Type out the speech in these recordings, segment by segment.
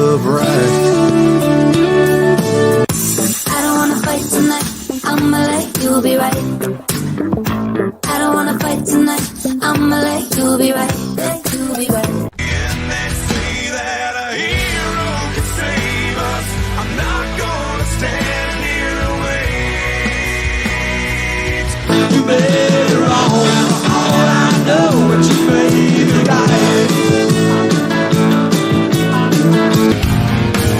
of right. I don't wanna fight tonight, I'ma let you be right. I don't wanna fight tonight, I'ma let you be right. Let you be right. And they say that a hero can save us. I'm not gonna stand here and wait. You better own all I know what your favorite guy.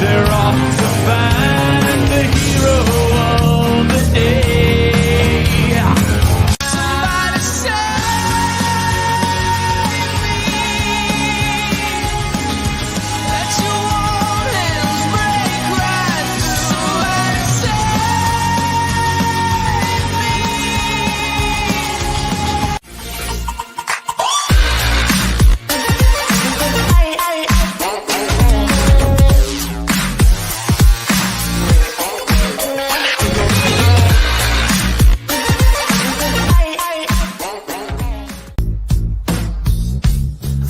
They're off to find the hero of the day. Somebody save me. Let your warm hands break right through. Somebody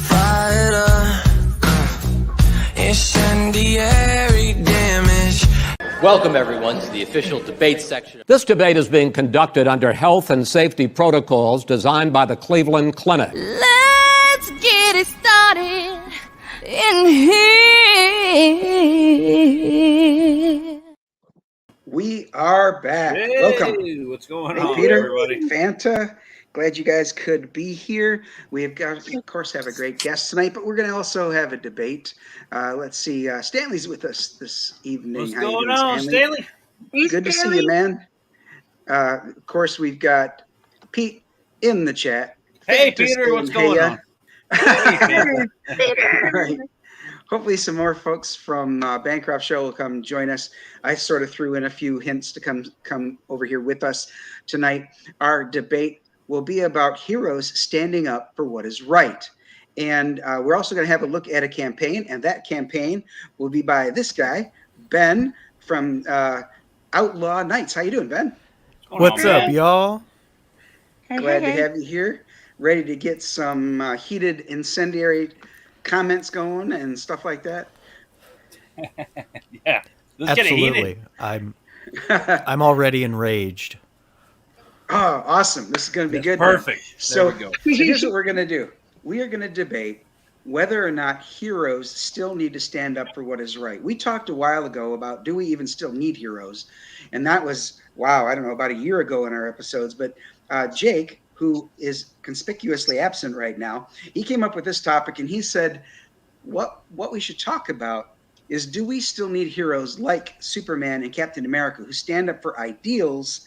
fighter, incendiary damage. Welcome, everyone, to the official debate section. This debate is being conducted under health and safety protocols designed by the Cleveland Clinic. Let's get it started in here. We are back. Hey, Welcome. what's going Hey, on, Peter, everybody? Fanta. Glad you guys could be here. We have got, of course, have a great guest tonight, but we're going to also have a debate. Let's see. Stanley's with us this evening. What's How you going doing, on, Stanley? Good to see you, man. Of course, we've got Pete in the chat. Hey, Fanta Peter, saying, what's going on? All right. Hopefully some more folks from Bancroft Show will come join us. I sort of threw in a few hints to come over here with us tonight. Our debate will be about heroes standing up for what is right. And we're also going to have a look at a campaign, and that campaign will be by this guy, Ben from Outlaw Knights. How you doing, Ben? What's up, y'all? Glad to have you here. Ready to get some heated incendiary comments going and stuff like that. Yeah, let's get it Absolutely. heated. I'm already enraged. Oh, awesome. This is going to be good. Perfect. So, There we go. so here's what we're going to do. We are going to debate whether or not heroes still need to stand up for what is right. We talked a while ago about, do we even still need heroes? And that was, wow, I don't know, about a year ago in our episodes. But Jake, who is conspicuously absent right now, he came up with this topic and he said, what we should talk about is, do we still need heroes like Superman and Captain America who stand up for ideals,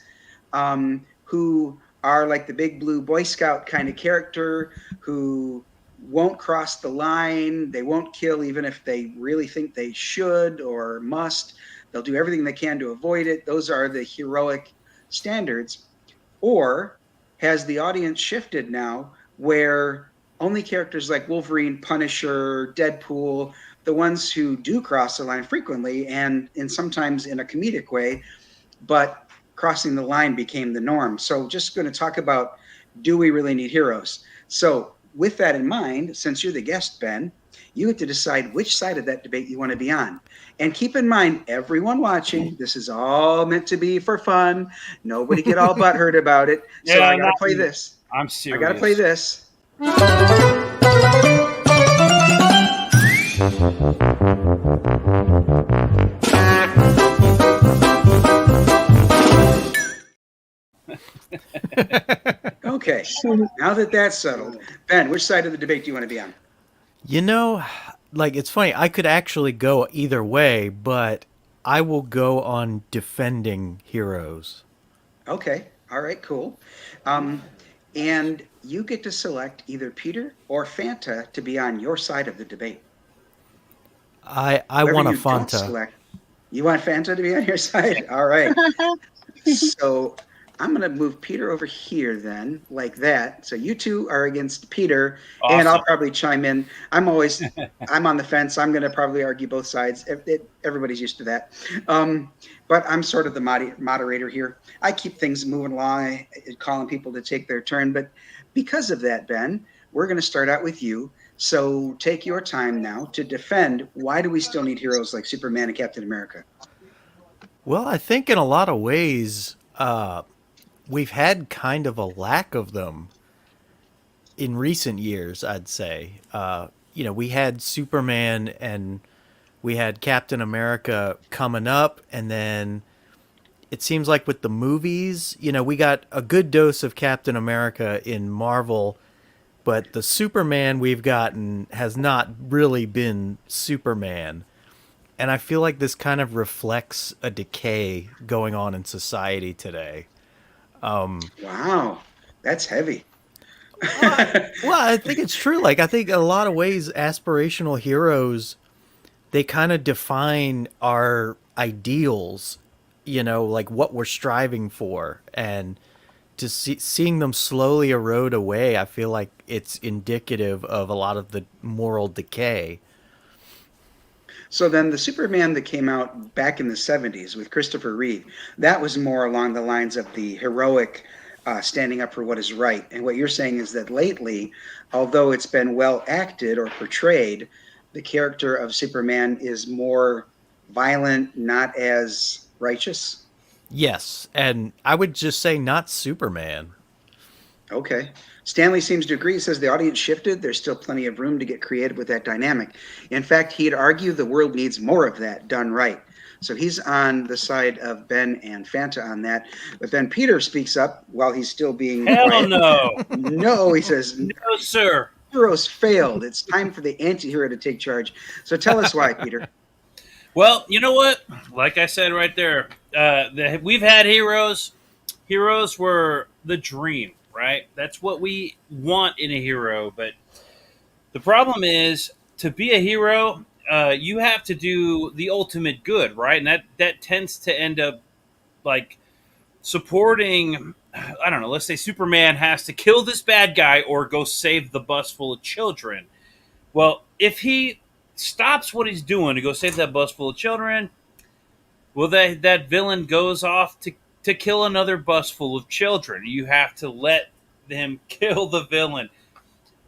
who are like the big blue Boy Scout kind of character, who won't cross the line, they won't kill even if they really think they should or must. They'll do everything they can to avoid it. Those are the heroic standards. Or has the audience shifted now where only characters like Wolverine, Punisher, Deadpool, the ones who do cross the line frequently and sometimes in a comedic way, but crossing the line became the norm. So just going to talk about, do we really need heroes? So with that in mind, since you're the guest, Ben, you get to decide which side of that debate you want to be on. And keep in mind, everyone watching, this is all meant to be for fun. Nobody get all butthurt about it. So Yeah, I got to play this. I'm serious. I got to play this. Okay, now that that's settled, Ben, which side of the debate do you want to be on? You know, like, it's funny. I could actually go either way, but I will go on defending heroes. Okay, all right, cool. And you get to select either Peter or Fanta to be on your side of the debate. I Whoever want a you don't Fanta. select. You want Fanta to be on your side? All right. So I'm going to move Peter over here then, like that. So you two are against Peter, and I'll Awesome. probably chime in. I'm on the fence. I'm going to probably argue both sides. Everybody's used to that. But I'm sort of the moderator here. I keep things moving along, calling people to take their turn. But because of that, Ben, we're going to start out with you. So take your time now to defend why do we still need heroes like Superman and Captain America? Well, I think in a lot of ways, we've had kind of a lack of them in recent years, I'd say. We had Superman and we had Captain America coming up, and then it seems like with the movies, we got a good dose of Captain America in Marvel, but the Superman we've gotten has not really been Superman. And I feel like this kind of reflects a decay going on in society today. Wow, that's heavy. Well, I think it's true. Like, I think in a lot of ways, aspirational heroes, they kind of define our ideals, like what we're striving for. And seeing them slowly erode away, I feel like it's indicative of a lot of the moral decay. So then the Superman that came out back in the 70s with Christopher Reeve, that was more along the lines of the heroic standing up for what is right. And what you're saying is that lately, although it's been well acted or portrayed, the character of Superman is more violent, not as righteous. Yes, and I would just say not Superman. Okay. Stanley seems to agree. He says the audience shifted. There's still plenty of room to get creative with that dynamic. In fact, he'd argue the world needs more of that done right. So he's on the side of Ben and Fanta on that. But then Peter speaks up while he's still being Hell quiet. no. No, he says, No, sir. heroes failed. It's time for the anti-hero to take charge. So tell us why, Peter. Well, you know what? Like I said right there, we've had heroes. Heroes were the dream, right? That's what we want in a hero. But the problem is, to be a hero, you have to do the ultimate good, right? And that tends to end up like supporting. I don't know. Let's say Superman has to kill this bad guy or go save the bus full of children. Well, if he stops what he's doing to go save that bus full of children, well, that villain goes off to kill another bus full of children. You have to let them kill the villain.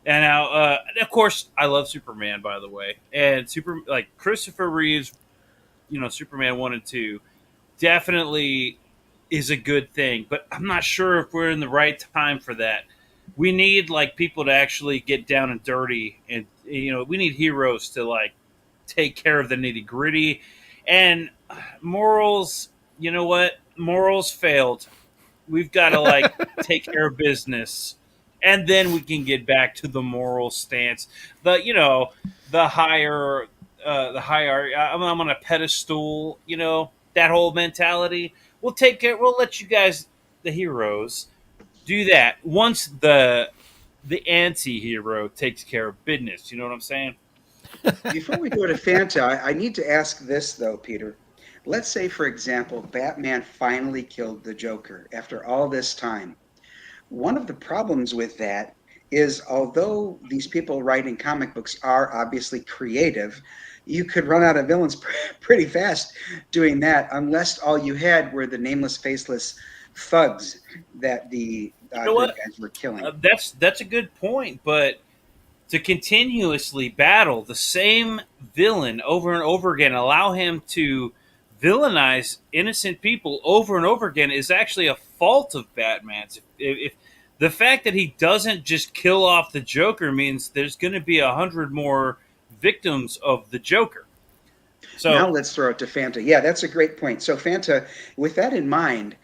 And now, of course, I love Superman, by the way, and like Christopher Reeves, Superman 1 and 2, definitely is a good thing. But I'm not sure if we're in the right time for that. We need like people to actually get down and dirty, and we need heroes to like take care of the nitty gritty. And morals, you know what? Morals failed. We've got to like take care of business, and then we can get back to the moral stance. The higher, the higher. I'm on a pedestal. That whole mentality. We'll take care. We'll let you guys, the heroes, do that once the anti-hero takes care of business. You know what I'm saying? Before we go to Fanta, I need to ask this, though, Peter. Let's say, for example, Batman finally killed the Joker after all this time. One of the problems with that is, although these people writing comic books are obviously creative, you could run out of villains pretty fast doing that, unless all you had were the nameless, faceless thugs that the good guys were killing. That's a good point, but to continuously battle the same villain over and over again, allow him to villainize innocent people over and over again is actually a fault of Batman's. If the fact that he doesn't just kill off the Joker means there's going to be 100 more victims of the Joker. So now let's throw it to Fanta. Yeah, that's a great point. So Fanta, with that in mind,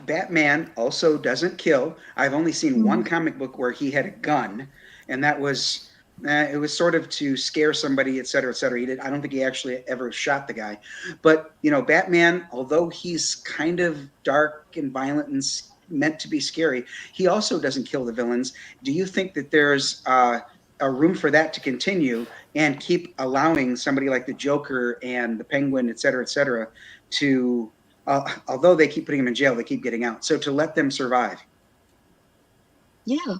Batman also doesn't kill. I've only seen one comic book where he had a gun, and that was it was sort of to scare somebody, et cetera, et cetera. I don't think he actually ever shot the guy. But Batman, although he's kind of dark and violent and meant to be scary, he also doesn't kill the villains. Do you think that there's a room for that to continue and keep allowing somebody like the Joker and the Penguin, et cetera, to although they keep putting them in jail, they keep getting out. So to let them survive. Yeah,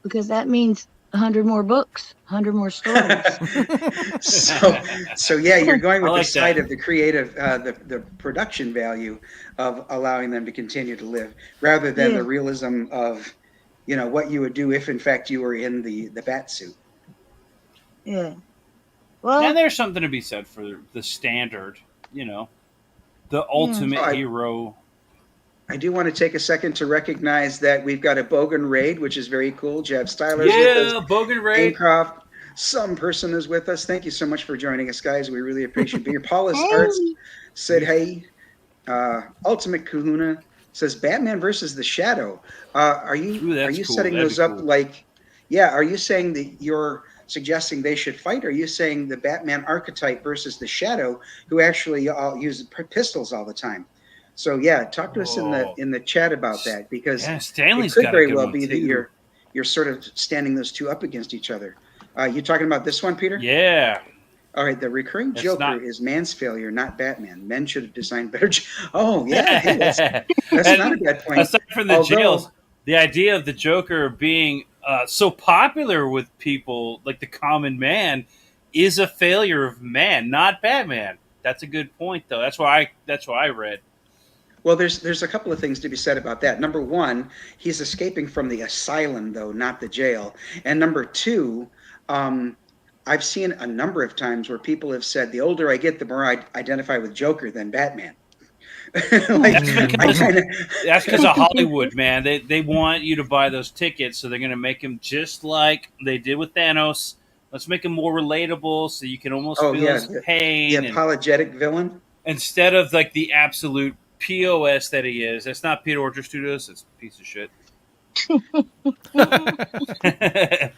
because that means 100 more books, 100 more stories. so yeah, you're going with like the side that. of the creative, the production value of allowing them to continue to live, rather than the realism of, what you would do if, in fact, you were in the bat suit. Yeah. Well, And there's something to be said for the standard, the yeah. ultimate I, hero. I do want to take a second to recognize that we've got a Bogan raid, which is very cool. Jeff Styler's with us. Yeah, Bogan Raid. Aincroft, some person is with us. Thank you so much for joining us, guys. We really appreciate being here. Paulus Arts Hey. said, hey. Ultimate Kahuna says Batman versus the Shadow. Are you Ooh, are that's you cool. setting That'd those be up cool. like? Yeah, are you saying that you're suggesting they should fight? Or are you saying the Batman archetype versus the Shadow, who actually all use pistols all the time? So yeah, talk to us in Oh, the chat about that, because yeah. it Stanley's could got a very good well one be that too. you're sort of standing those two up against each other. You talking about this one, Peter? Yeah, All right, the recurring it's Joker not. is man's failure, not Batman. Men should have designed better. Oh yeah, hey, that's not a And bad point. aside from the Although, jails, the idea of the Joker being so popular with people, like the common man, is a failure of man, not Batman. That's a good point, though. That's why I read. well, there's a couple of things to be said about that. Number one, he's escaping from the asylum, though, not the jail. And number two, um, I've seen a number of times where people have said, the older I get, the more I identify with Joker than Batman. Like, That's I because kind of, that's because of Hollywood, man. They want you to buy those tickets, so they're gonna make him just like they did with Thanos. Let's make him more relatable, so you can almost oh feel yeah, his the pain, and apologetic villain. instead of like the absolute pos that he is. That's not Peter Orchard Studios. It's a piece of shit.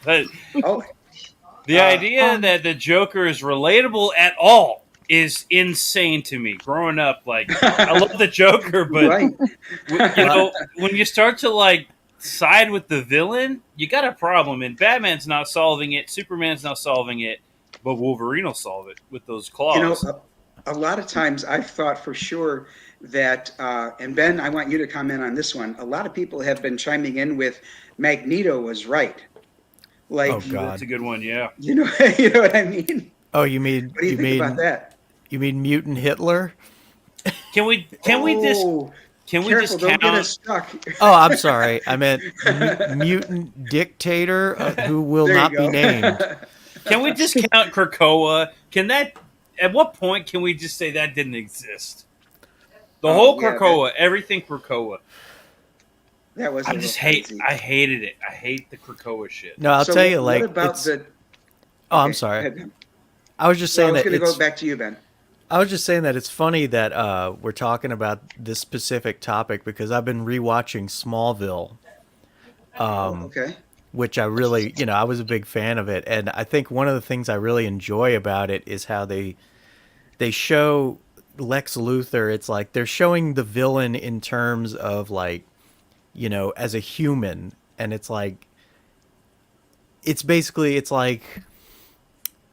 But Oh, the idea Um, that the Joker is relatable at all is insane to me. Growing up, like I love the Joker, but right. when you start to like side with the villain, you got a problem. And Batman's not solving it. Superman's not solving it, but Wolverine will solve it with those You know, claws. a lot of times I've thought for sure that, and Ben, I want you to comment on this one. A lot of people have been chiming in with Magneto was right. Oh Like, Ooh, that's God. a good one. Yeah. you know, you know what I mean? Oh, you mean What do you think about that? mutant Hitler? Can we Oh, can we careful, don't get discount? us stuck. Oh, I'm sorry. I meant mutant dictator who will There you not be go. named. Can we discount Krakoa? Can that? At what point can we just say that didn't exist? The Oh whole yeah, Krakoa, everything Krakoa. that was a I little just hate. crazy. I hated it. I hate the Krakoa shit. No, I'll So tell you, what like about it's. the? Oh, I'm Okay, go sorry. ahead, Ben. I was just Well, I saying was that going to go it's. back to you, Ben. I was just saying that it's funny that we're talking about this specific topic because I've been rewatching Smallville, Oh, okay. which I really, I was a big fan of it, and I think one of the things I really enjoy about it is how they show Lex Luthor. It's like they're showing the villain in terms of like, as a human, and it's like it's like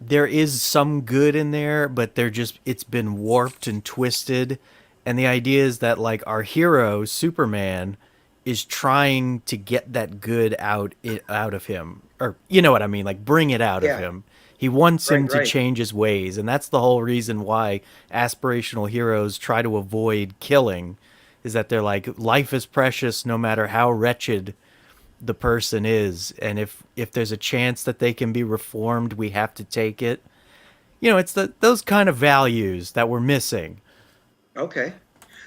there is some good in there, but it's been warped and twisted. And the idea is that like our hero, Superman, is trying to get that good out of him. Or you know what I mean, like bring it out of Yeah. him. He wants him Right. to Right. change his ways, and that's the whole reason why aspirational heroes try to avoid killing is that they're like life is precious no matter how wretched the person is, and if there's a chance that they can be reformed, we have to take it. It's those kind of values that we're missing. Okay.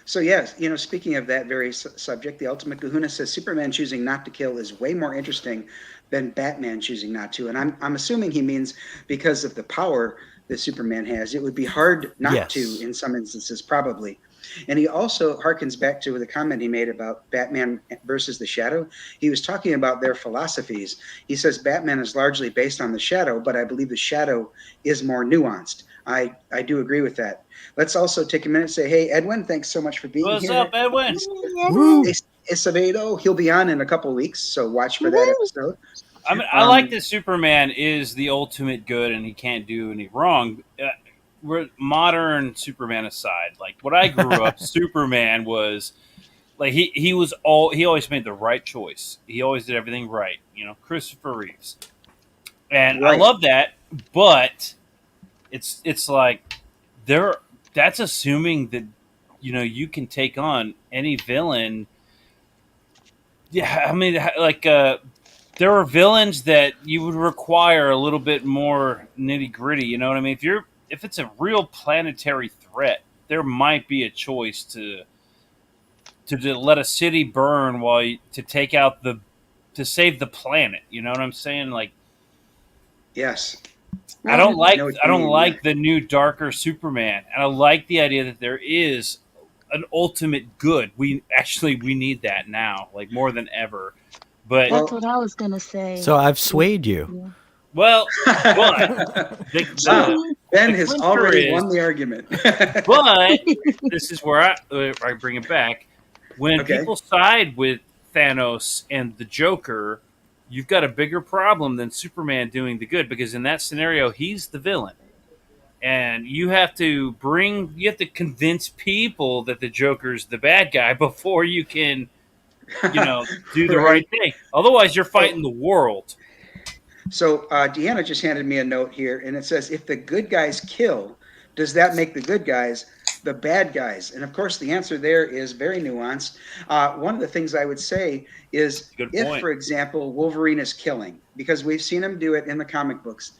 So yes, speaking of that very subject, the Ultimate Kahuna says Superman choosing not to kill is way more interesting than Batman choosing not to, and I'm assuming he means because of the power that Superman has, it would be hard not to Yes. in some instances, probably. And he also harkens back to the comment he made about Batman versus the Shadow. He was talking about their philosophies. He says Batman is largely based on the Shadow, but I believe the Shadow is more nuanced. I do agree with that. Let's also take a minute and say, hey, Edwin, thanks so much for being What's here. up, Edwin? Woo! Acevedo, he'll be on in a couple of weeks, so watch for that episode. I mean, I like Um, that Superman is the ultimate good and he can't do any wrong. We're modern Superman aside, like what I grew up, Superman was like he always made the right choice. He always did everything right. Christopher Reeves, and I right. love that. But it's like there. That's assuming that you can take on any villain. Yeah, I mean, like there are villains that you would require a little bit more nitty gritty. You know what I mean? If it's a real planetary threat, there might be a choice to let a city burn to take out to save the planet. You know what I'm saying? Like Yes. I Well, don't like I know what I you don't mean. Yeah. like the new darker Superman, and I like the idea that there is an ultimate good. We need that now, like more than ever. But that's Well, what I was gonna say. So I've swayed you. Yeah. well, but the wow. the Ben the has clincher already is, won the argument. but this is where I bring it back. When Okay. people side with Thanos and the Joker, you've got a bigger problem than Superman doing the good because in that scenario, he's the villain. And you have to convince people that the Joker's the bad guy before you can, do the right. right thing. Otherwise, you're So, fighting the world. Deanna just handed me a note here, and it says, if the good guys kill, does that make the good guys the bad guys? And of course, the answer there is very nuanced. One of the things I would say is Good if, point. for example, Wolverine is killing, because we've seen him do it in the comic books,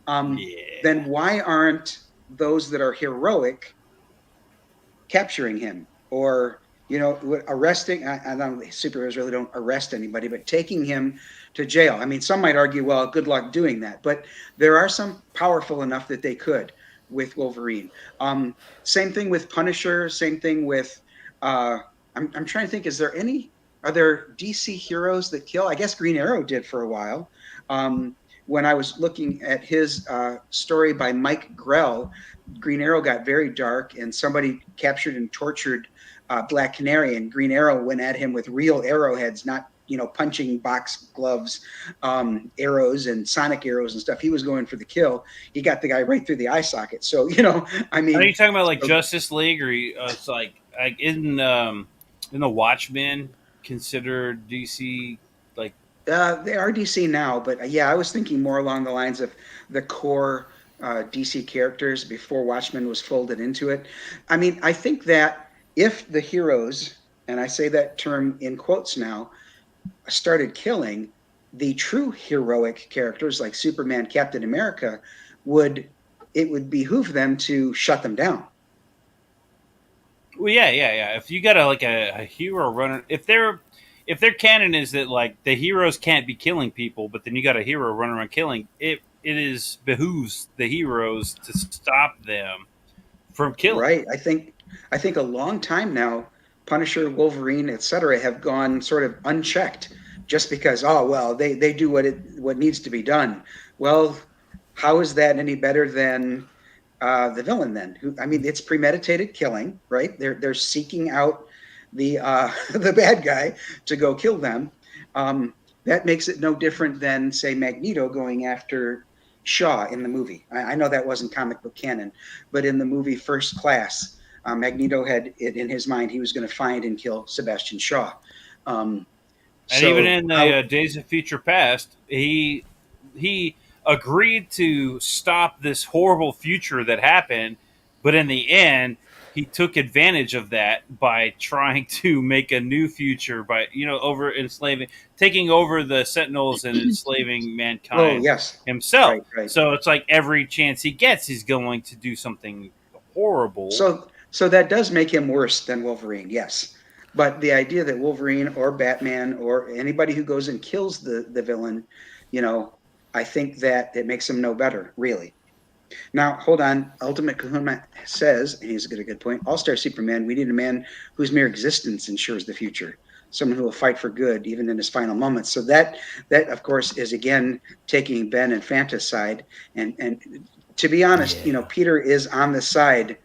then Yeah. why aren't those that are heroic capturing him or arresting? I don't, superheroes really don't arrest anybody, but taking him to jail. I mean, some might argue, well, good luck doing that, but there are some powerful enough that they could with Wolverine. Same thing with Punisher, same thing with I'm trying to think, are there DC heroes that kill? I guess Green Arrow did for a while. When I was looking at his story by Mike Grell, Green Arrow got very dark, and somebody captured and tortured Black Canary, and Green Arrow went at him with real arrowheads, not punching box gloves, arrows and sonic arrows and stuff. He was going for the kill. He got the guy right through the eye socket. So I Are you mean, talking about like so, Justice League, or it's like in the Watchmen considered DC like? they are DC now, but yeah, I was thinking more along the lines of the core DC characters before Watchmen was folded into it. I mean, I think that if the heroes, and I say that term in quotes now, started killing, the true heroic characters like Superman, Captain America, it would behoove them to shut them down. Well, yeah. If you got a hero runner, if their canon is that like the heroes can't be killing people, but then you got a hero running around killing, it is behooves the heroes to stop them from killing. Right. I think a long time now, Punisher, Wolverine, etc., have gone sort of unchecked just because, oh well, they do what needs to be done. Well, how is that any better than the villain then? Who, I mean, it's premeditated killing, right? They're seeking out the the bad guy to go kill them. That makes it no different than, say, Magneto going after Shaw in the movie. I know that wasn't comic book canon, but in the movie First Class, Magneto had it in his mind he was going to find and kill Sebastian Shaw. Um, And even so in the how Days of Future Past, he agreed to stop this horrible future that happened, but in the end, he took advantage of that by trying to make a new future by over enslaving, taking over the Sentinels and enslaving oh mankind yes, himself. right. So it's like every chance he gets, he's going to do something horrible. So that does make him worse than Wolverine, yes. But the idea that Wolverine or Batman or anybody who goes and kills the villain, you know, I think that it makes him no better, really. Now, hold on. Ultimate Kahuna says, and he's got a good point, All-Star Superman, we need a man whose mere existence ensures the future. Someone who will fight for good even in his final moments. So that of course is again taking Ben and Fanta's side. And to be honest, Yeah. Peter is on the side.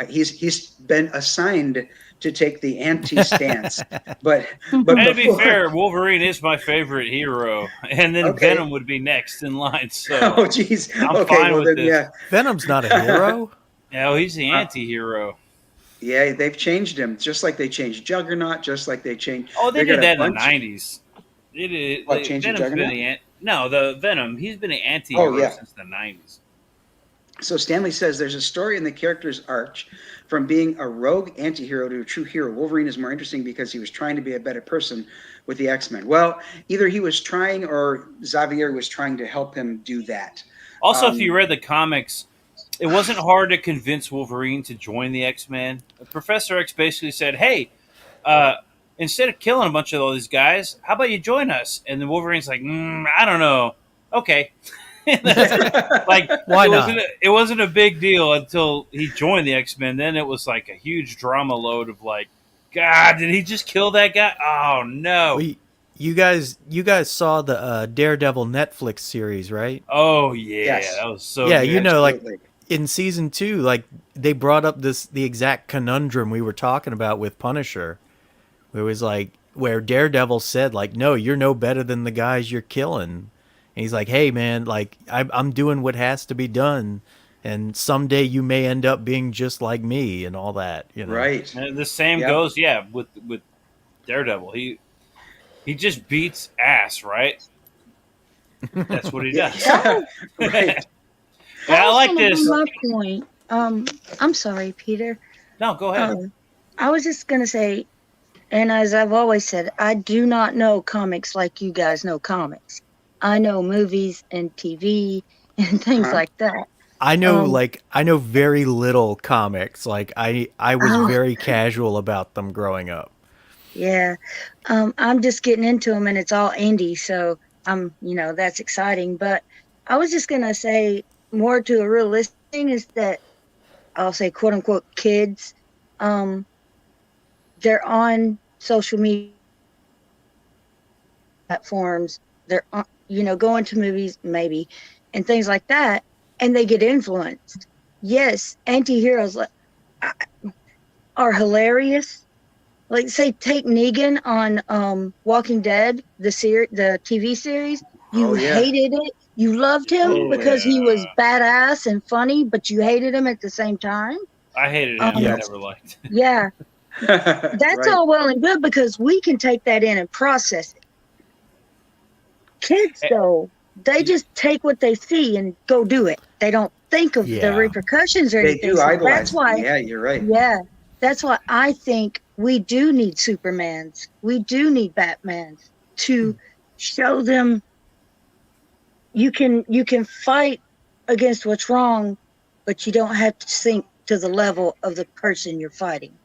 He's been assigned to take the anti-stance, but And to be before, fair, Wolverine is my favorite hero, and then okay. Venom would be next in line. Oh, So geez. I'm Okay, fine well with then, this. Venom's not a hero. No, he's the anti-hero. yeah, they've changed him, just like they changed Juggernaut, just like they changed. Oh, they got did a that in the bunch- '90s. It is. Changing Venom's been Juggernaut? no, the Venom. He's been an Oh anti-hero yeah, since the '90s. So Stanley says there's a story in the character's arc from being a rogue anti-hero to a true hero. Wolverine is more interesting because he was trying to be a better person with the X-Men. Well, either he was trying or Xavier was trying to help him do that. Also, if you Um, read the comics, it wasn't hard to convince Wolverine to join the X Men. Professor X basically said, "Hey, uh, instead of killing a bunch of all these guys, how about you join us?" And then Wolverine's like, "I don't know. Okay." That's like Why not? it wasn't a big deal until he joined the X Men. Then it was like a huge drama load of like, God, did he just kill that guy? Oh no! We, you guys saw the Daredevil Netflix series, right? Oh yeah, yes, that was so Yeah, good. like absolutely. in season 2, like they brought up the exact conundrum we were talking about with Punisher. It was like where Daredevil said, like, no, you're no better than the guys you're killing. And he's like, hey, man, like, I'm doing what has to be done. And someday you may end up being just like me and all that. Right. And the same Yep. goes, yeah, with Daredevil. He just beats ass, right? That's what he Yeah. does. That Yeah. was Right. that Yeah, I was like gonna be this. my point. I'm sorry, Peter. No, go ahead. I was just gonna say, and as I've always said, I do not know comics like you guys know comics. I know movies and TV and things Uh-huh. like that. I know Um, I know very little comics. Like I was oh very casual about them growing up. yeah, I'm just getting into them, and it's all indie, so that's exciting. But I was just gonna say more to a realistic thing is that I'll say quote unquote kids, um, they're on social media platforms. They're going to movies maybe and things like that, and they get influenced. Yes, anti-heroes are hilarious. Like say take Negan on Walking Dead, the TV series. Oh You yeah. hated it. You loved him Oh because yeah, he was badass and funny, but you hated him at the same time. I hated him. I Um, Yep. never liked. yeah, that's Right. all well and good because we can take that in and process it. Kids, Eh, though, they just take what they see and go do it. They don't think of the Yeah. repercussions or They anything. do So that's idolize them. why, Yeah, you're right. yeah, that's why I think we do need Supermans. We do need Batmans to show them you can fight against what's wrong, but you don't have to sink to the level of the person you're fighting.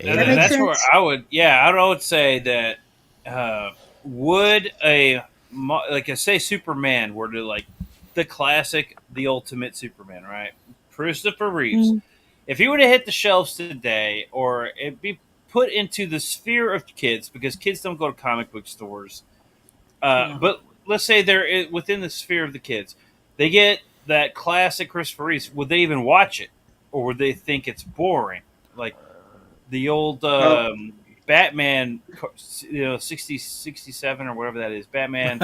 Does that make Amen. That's where sense? I would say that uh, would like I say Superman were to like the classic, the ultimate Superman, right? Christopher Reeves. Mm, If he were to hit the shelves today, or it be put into the sphere of kids, because kids don't go to comic book stores, yeah. but let's say within the sphere of the kids, they get that classic Christopher Reeves. Would they even watch it, or would they think it's boring? Like the old Well, Batman, 67 or whatever that is. Batman.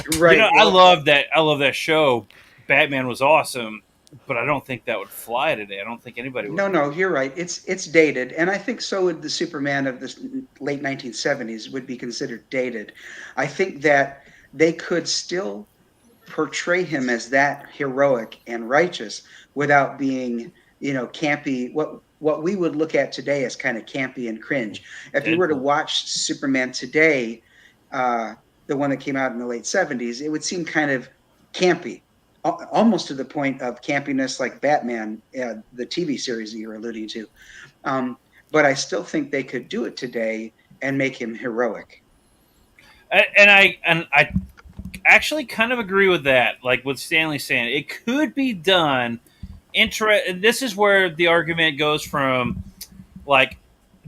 right. I Well, love that. I love that show. Batman was awesome, but I don't think that would fly today. I don't think anybody would. no, no, you're right. It's dated, and I think so would the Superman of the late 1970s would be considered dated. I think that they could still portray him as that heroic and righteous without being, campy. What we would look at today as kind of campy and cringe. If you were to Deadpool. watch Superman today, uh, the one that came out in the late 70s, it would seem kind of campy, almost to the point of campiness like Batman, the TV series that you're alluding to. Um, but I still think they could do it today and make him heroic. And I actually kind of agree with that. Like what Stanley's saying, it could be done. This is where the argument goes from, like,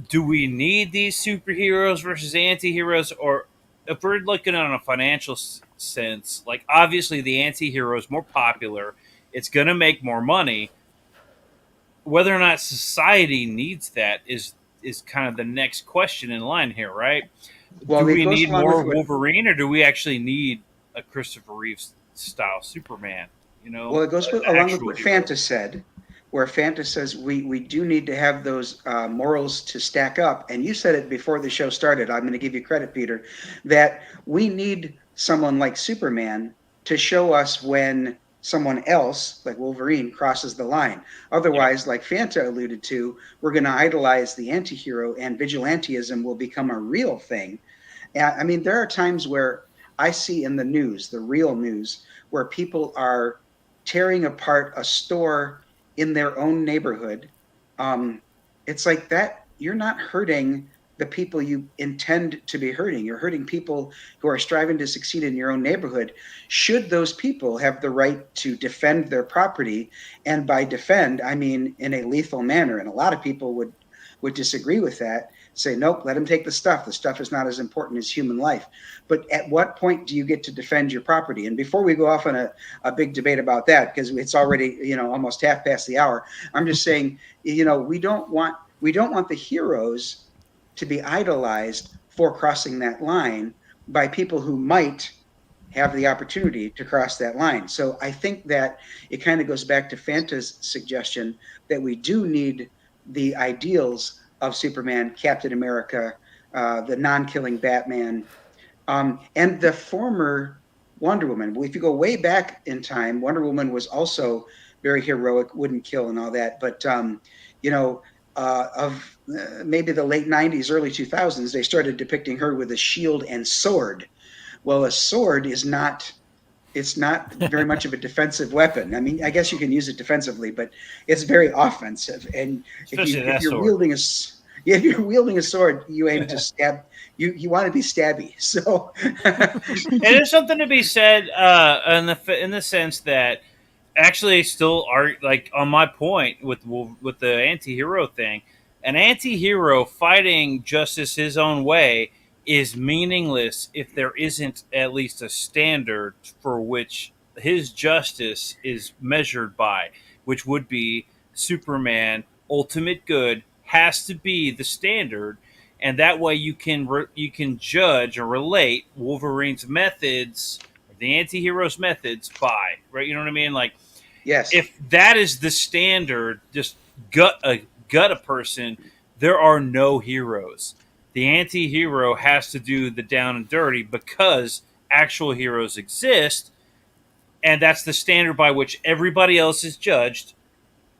do we need these superheroes versus anti-heroes, or if we're looking on a financial sense, like obviously the anti-hero is more popular, it's going to make more money. Whether or not society needs that is kind of the next question in line here, right? Well, Do it we goes need along with more what Wolverine, or do we actually need a Christopher Reeves style Superman? Well, it goes An along with actual what hero. Fanta said, where Fanta says we do need to have those morals to stack up. And you said it before the show started. I'm going to give you credit, Peter, that we need someone like Superman to show us when someone else, like Wolverine, crosses the line. Otherwise, like Fanta alluded to, we're going to idolize the anti-hero and vigilantism will become a real thing. I mean, there are times where I see in the news, the real news, where people are tearing apart a store in their own neighborhood. It's like that. You're not hurting the people you intend to be hurting. You're hurting people who are striving to succeed in your own neighborhood. Should those people have the right to defend their property? And by defend, I mean in a lethal manner. And a lot of people would disagree with that, say, nope, let them take the stuff. The stuff is not as important as human life. But at what point do you get to defend your property? And before we go off on a big debate about that, because it's already, almost half past the hour, I'm just saying, we don't want the heroes to be idolized for crossing that line by people who might have the opportunity to cross that line. So I think that it kind of goes back to Fanta's suggestion that we do need the ideals of Superman, Captain America, the non-killing Batman, and the former Wonder Woman. If you go way back in time, Wonder Woman was also very heroic, wouldn't kill and all that. But of maybe the late '90s, early 2000s, they started depicting her with a shield and sword. Well, a sword is not. It's not very much of a defensive weapon. I mean, I guess you can use it defensively, but it's very offensive. And if you're wielding a sword, you aim to stab. You want to be stabby. So And there's something to be said in the sense that actually still are like on my point with the anti-hero thing. An anti-hero fighting justice his own way is meaningless if there isn't at least a standard for which his justice is measured by, which would be Superman ultimate good has to be the standard, and that way you can judge or relate Wolverine's methods, the anti-hero's methods by, right, you know what I mean, like yes, if that is the standard, just gut a person, there are no heroes. The anti-hero has to do the down and dirty because actual heroes exist, and that's the standard by which everybody else is judged.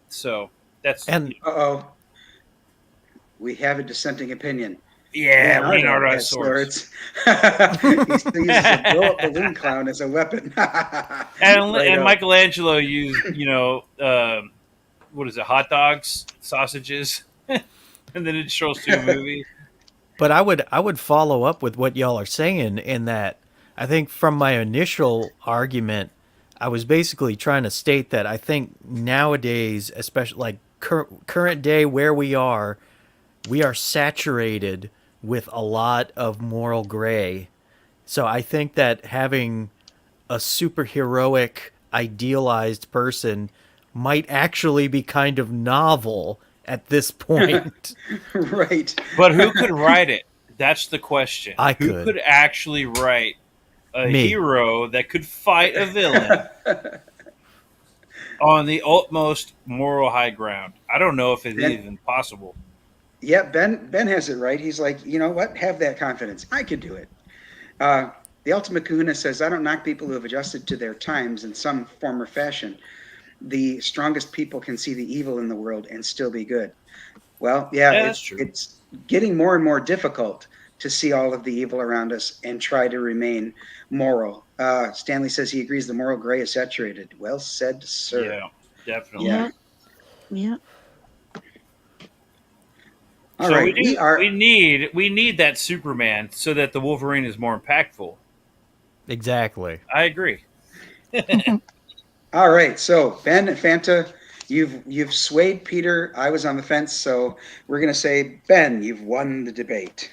So that's And uh-oh, we have a dissenting opinion. yeah, Leonardo has has swords. he still uses a blow-up balloon clown as a weapon. And Right and on. Michelangelo used what is it, hot dogs, sausages, and then it shows to a movie. but I would follow up with what y'all are saying in that I think from my initial argument, I was basically trying to state that I think nowadays, especially like current day where we are saturated with a lot of moral gray. So I think that having a superheroic idealized person might actually be kind of novel at this point. Right. But who could write it? That's the question. I Who could. could actually write a Me. hero that could fight a villain on the utmost moral high ground? I don't know if it's Ben, even possible. yeah, Ben has it right. He's like, you know what? Have that confidence. I could do it. Uh, the Ultimate Kahuna says, I don't knock people who have adjusted to their times in some form or fashion. The strongest people can see the evil in the world and still be good. Well, yeah, Yeah, that's true. it's getting more and more difficult to see all of the evil around us and try to remain moral. Stanley says he agrees the moral gray is saturated. Well said, sir. Yeah, definitely. Yeah. Yeah. All So right, we need that Superman so that the Wolverine is more impactful. Exactly. I agree. all right. So Ben and Fanta, you've swayed Peter. I was on the fence, so we're gonna say Ben, you've won the debate.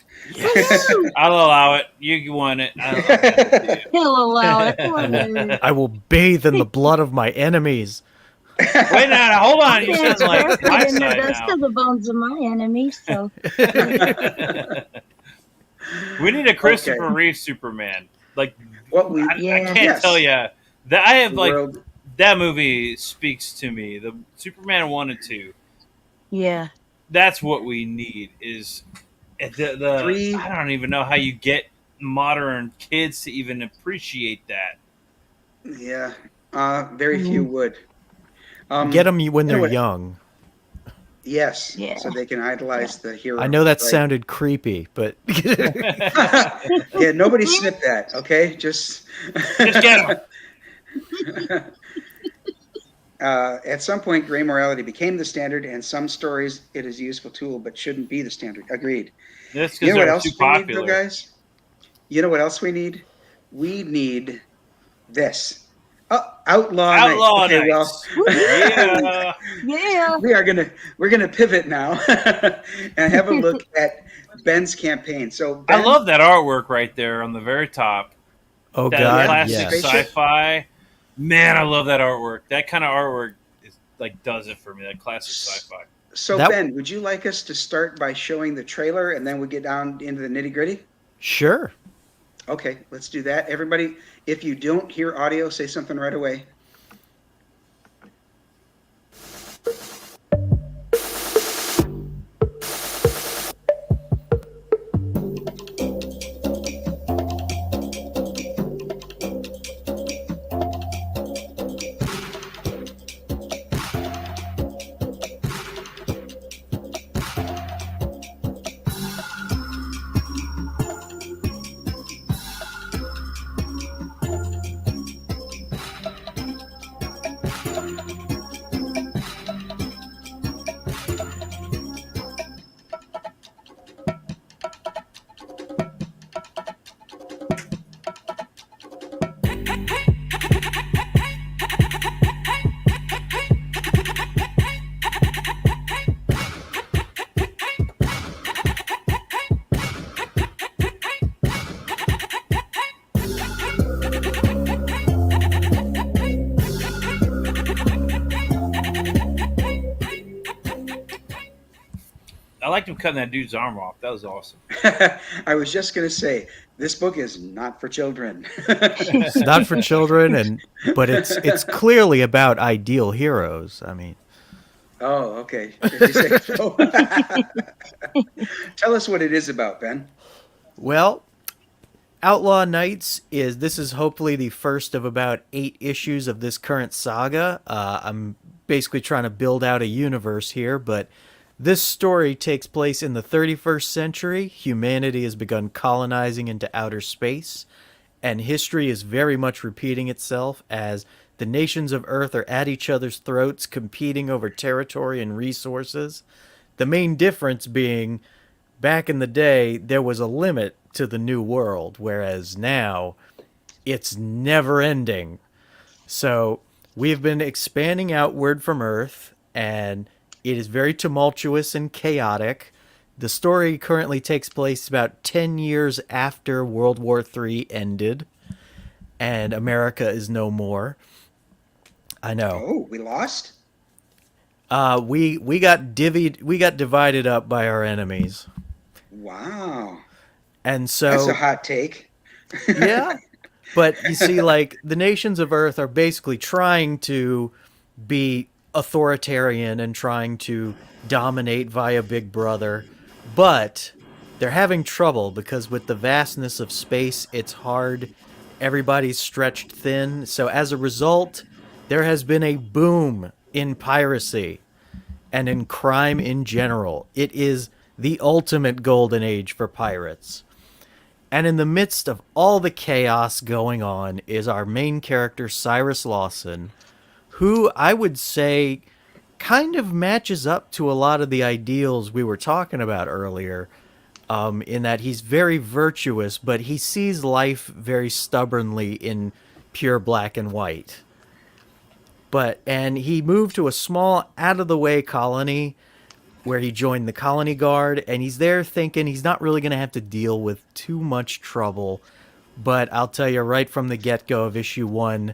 I'll allow it. You won it. I'll give it to you. He'll allow it. Whatever. I will bathe in the blood of my enemies. Wait, now, hold on. You Yeah, sound like my in the side dust now. of the bones of my enemies. So We need a Christopher Okay. Reeve Superman. Like What we I Yeah. can't Yes. tell you that I have like world that movie speaks to me. The Superman 1 and 2. yeah, That's what we need. Is the Three. I don't even know how you get modern kids to even appreciate that. Yeah. Very few would. Get them when you know they're what- young. Yes, Yeah. so they can idolize the hero. I know that right? sounded creepy, but Yeah, nobody snip that, okay? Just get 'em. At some point, gray morality became the standard, and some stories it is a useful tool, but shouldn't be the standard. Agreed. That's You because know what they're else too we need, though, popular. guys? You know what else we need? We need this. Oh, Outlaw Nights. Outlaw Okay, Nights. well, Yeah. Yeah. we're gonna pivot now and have a look at Ben's campaign. So Ben, I love that artwork right there on the very top. oh That god, classic yes. Spaceship? sci-fi. Man, I love that artwork. That kind of artwork is like does it for me. That classic sci-fi. So That- Ben, would you like us to start by showing the trailer and then we get down into the nitty gritty? Sure. Okay, let's do that. Everybody, if you don't hear audio, say something right away. I liked him cutting that dude's arm off. That was awesome. I was just going to say, this book is not for children. It's not for children, but it's clearly about ideal heroes. I mean, Oh, okay. If you say so. Tell us what it is about, Ben. well, Outlaw Nights is hopefully the first of about 8 issues of this current saga. I'm basically trying to build out a universe here, but this story takes place in the 31st century. Humanity has begun colonizing into outer space, and history is very much repeating itself as the nations of Earth are at each other's throats, competing over territory and resources. The main difference being, back in the day, there was a limit to the new world, whereas now it's never ending. So we've been expanding outward from Earth, and it is very tumultuous and chaotic. The story currently takes place about 10 years after World War III ended, and America is no more. I know. Oh, we lost? We got divided up by our enemies. Wow. And That's so a hot take. yeah. But you see, like, the nations of Earth are basically trying to be authoritarian and trying to dominate via Big Brother, but they're having trouble because with the vastness of space, it's hard. Everybody's stretched thin. So as a result, there has been a boom in piracy and in crime in general. It is the ultimate golden age for pirates. And in the midst of all the chaos going on is our main character, Cyrus Lawson, who I would say kind of matches up to a lot of the ideals we were talking about earlier, in that he's very virtuous, but he sees life very stubbornly in pure black and white. And he moved to a small, out-of-the-way colony where he joined the colony guard, and he's there thinking he's not really going to have to deal with too much trouble. But I'll tell you right from the get-go of issue 1,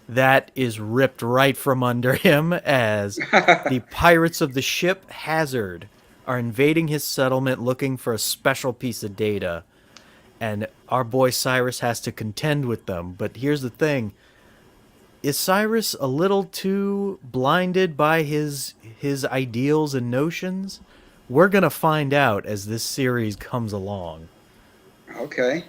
that is ripped right from under him as the pirates of the ship Hazard are invading his settlement looking for a special piece of data. And our boy Cyrus has to contend with them. But here's the thing. Is Cyrus a little too blinded by his ideals and notions? We're going to find out as this series comes along. Okay.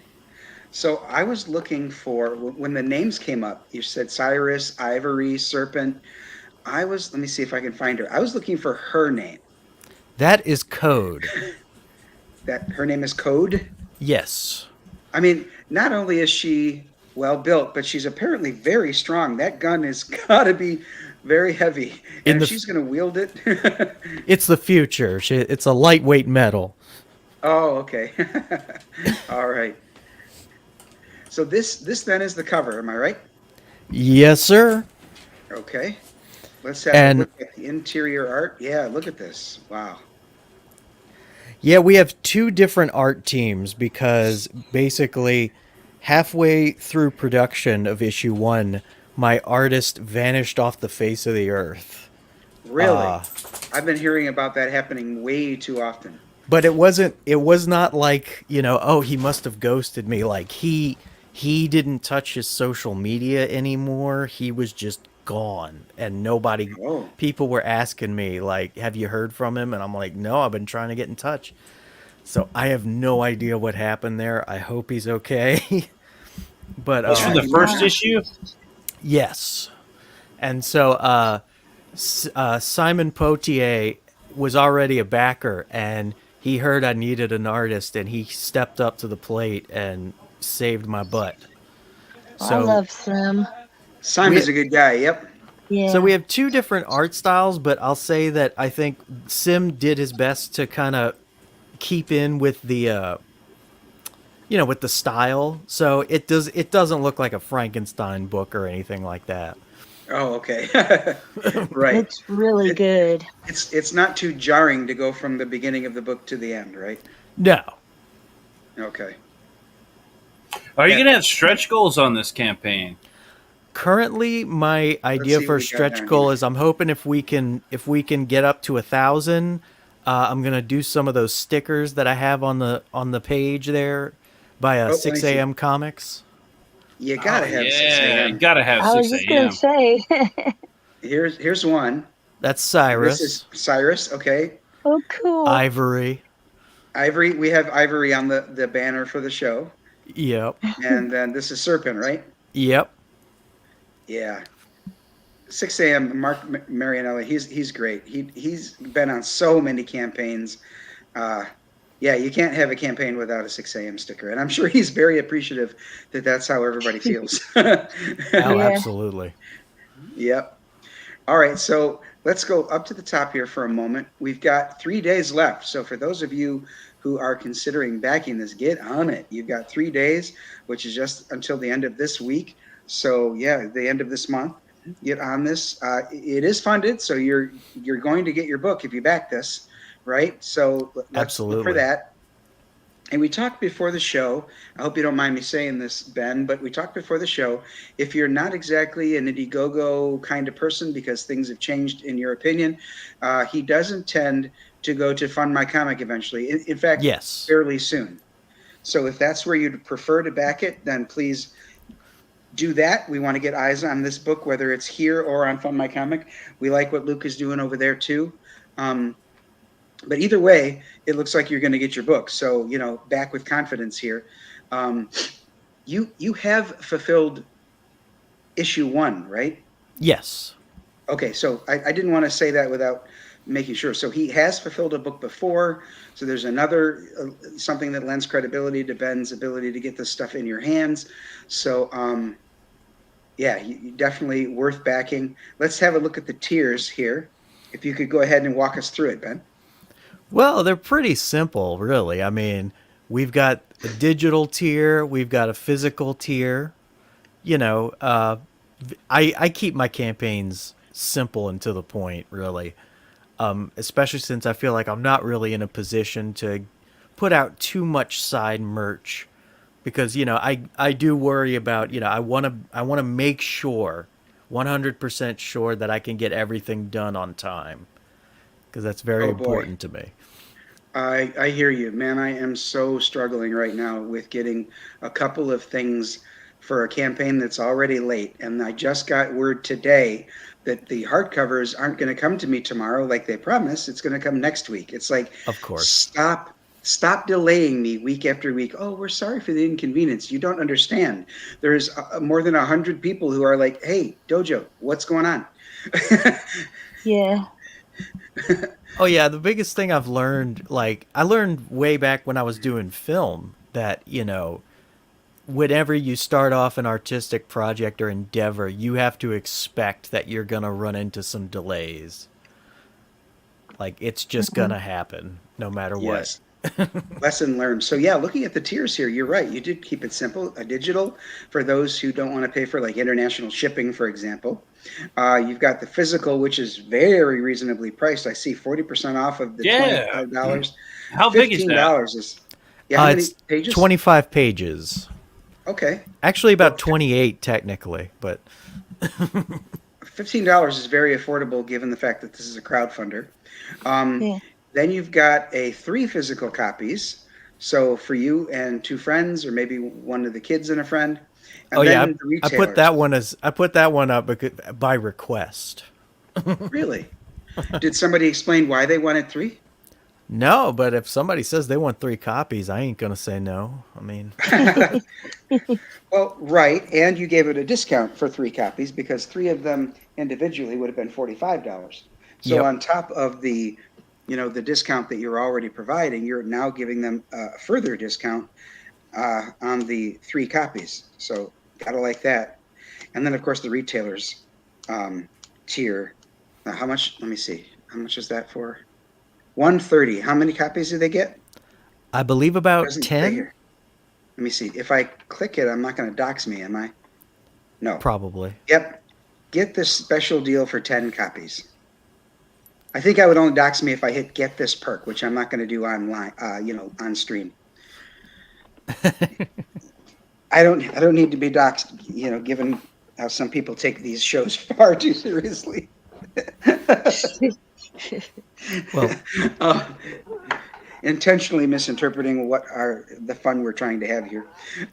So I was looking for when the names came up. You said Cyrus, Ivory, Serpent. Let me see if I can find her. I was looking for her name. That is code. That her name is Code. Yes. I mean, not only is she well built, but she's apparently very strong. That gun has got to be very heavy. In And if the she's going to wield it. It's the future. It's a lightweight metal. Oh, okay. All right. So this then is the cover, am I right? Yes, sir. Okay. Let's have a And look at the interior art. Yeah, look at this. Wow. yeah, we have two different art teams because basically halfway through production of issue 1, my artist vanished off the face of the earth. Really? I've been hearing about that happening way too often. But it was not like, oh, he must have ghosted me. Like he didn't touch his social media anymore. He was just gone, and Oh, people were asking me like, have you heard from him? And I'm like, no, I've been trying to get in touch. So I have no idea what happened there. I hope he's okay. But That's from the first issue. yes. And so Simon Potier was already a backer, and he heard I needed an artist, and he stepped up to the plate and saved my butt. I So love Sim. Simon's a good guy. Yep. Yeah. so we have two different art styles, but I'll say that I think Sim did his best to kind of keep in with the with the style. So it doesn't look like a Frankenstein book or anything like that. Oh, okay. Right. It's really good. It's not too jarring to go from the beginning of the book to the end, right? No. Okay. Are you going to have stretch goals on this campaign? Currently, my idea see for a what we got stretch down goal here. is I'm hoping if we can get up to 1,000, I'm gonna do some of those stickers that I have on the page there by let me 6 see. a.m. Comics. You gotta have 6 Yeah, a.m. gotta have I was 6 just going a.m. to say. Here's one. That's This Cyrus, is Cyrus. Okay. Oh, cool. Ivory. Ivory. We have Ivory on the banner for the show, Yep, and then this is Serpent, right? yep. Yeah. 6 a.m. Mark Marianelli. He's great. He's been on so many campaigns. Yeah, you can't have a campaign without a 6 a.m. sticker, and I'm sure he's very appreciative that that's how everybody feels. Oh, Yeah. absolutely. Yep. All right, so let's go up to the top here for a moment. We've got 3 days left. So for those of you who are considering backing this, get on it. You've got 3 days, which is just until the end of this week. So yeah, the end of this month. Get on this. It is funded, so you're going to get your book if you back this, right? So let's look Absolutely. for that. And we talked before the show. I hope you don't mind me saying this, Ben, but we talked before the show. If you're not exactly an Indiegogo kind of person because things have changed in your opinion, he does intend to go to Fund My Comic eventually. In fact, Yes. fairly soon. So if that's where you'd prefer to back it, then please do that. We want to get eyes on this book, whether it's here or on Fund My Comic. We like what Luke is doing over there too. But either way, it looks like you're going to get your book. So, back with confidence here. You have fulfilled issue 1, right? Yes. Okay, so I didn't want to say that without making sure. So he has fulfilled a book before. So there's another something that lends credibility to Ben's ability to get this stuff in your hands. So, yeah, you definitely worth backing. Let's have a look at the tiers here. If you could go ahead and walk us through it, Ben. Well, they're pretty simple, really. I mean, we've got a digital tier, we've got a physical tier. I keep my campaigns simple and to the point, really. Especially since I feel like I'm not really in a position to put out too much side merch, because I do worry about I want to make sure 100% sure that I can get everything done on time, because that's very Oh, boy. important to me. I hear you, man. I am so struggling right now with getting a couple of things for a campaign that's already late. And I just got word today that the hardcovers aren't going to come to me tomorrow like they promised. It's going to come next week. It's like, Of course. stop Stop delaying me week after week. Oh, we're sorry for the inconvenience. You don't understand. There's more than 100 people who are like, hey, Dojo, what's going on? Yeah. Oh yeah, the biggest thing I've learned, like I learned way back when I was doing film, that whenever you start off an artistic project or endeavor, you have to expect that you're gonna run into some delays. Like it's just gonna happen, no matter what. Yes. Lesson learned. So yeah, looking at the tiers here, you're right. You did keep it simple. A digital for those who don't want to pay for like international shipping, for example. You've got the physical, which is very reasonably priced. I see 40% off of the Yeah. $25. How big is that? $15 is yeah. How many It's pages? 25 pages. Okay. Actually, about Well, 28 technically, but $15 is very affordable given the fact that this is a crowdfunder. Yeah. Then you've got 3 physical copies. So for you and 2 friends, or maybe one of the kids and a friend. And oh yeah, then the I put retailers. I put that one up by request. Really? Did somebody explain why they wanted 3? No, but if somebody says they want 3 copies, I ain't gonna say no. I mean, Well, right, and you gave it a discount for 3 copies because 3 of them individually would have been $45. So Yep. on top of the discount that you're already providing, you're now giving them a further discount on the 3 copies. So gotta like that. And then of course the retailers tier. Now, how much? Let me see. How much is that for? 130. How many copies do they get? I believe about Doesn't say 10, here. Let me see. If I click it, I'm not going to dox me, am I? No. probably. Yep. Get this special deal for 10 copies. I think I would only dox me if I hit get this perk, which I'm not going to do online, on stream. I don't need to be doxed, given how some people take these shows far too seriously. Well, uh, Intentionally misinterpreting what are the fun we're trying to have here.